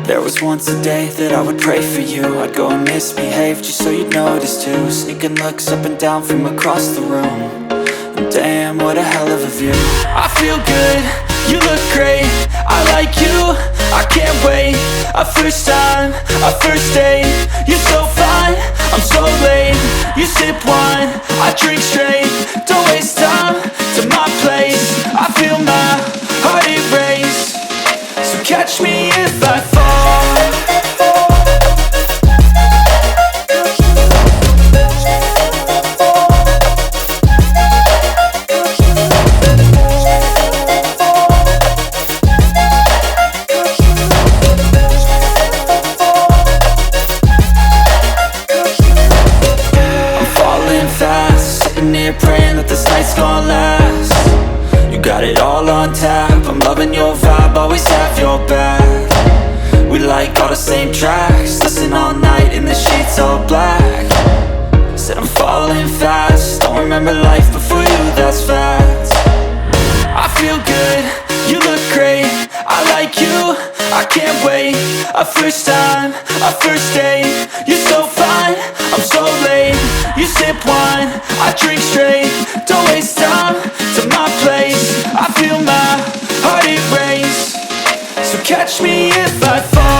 There was once a day that I would pray for you. I'd go and misbehave just so you'd notice too. Sneaking looks up and down from across the room. And damn, what a hell of a view. I feel good, you look great, I like you, I can't wait. A first time, a first date. You're so fine, I'm so late. You sip wine, I drink straight. Don't waste time to my place. I feel my heart erase. So catch me if I fall. Praying that this night's gonna last. You got it all on tap, I'm loving your vibe, always have your back. We like all the same tracks, listen all night in the sheets all black. Said I'm falling fast, don't remember life before you, that's fact. I feel good, you look great, I like you, I can't wait. A first time, a first date. You're so fine, I'm so late. You sip wine, I drink straight. Don't waste time to my place. I feel my heart erase. So catch me if I fall.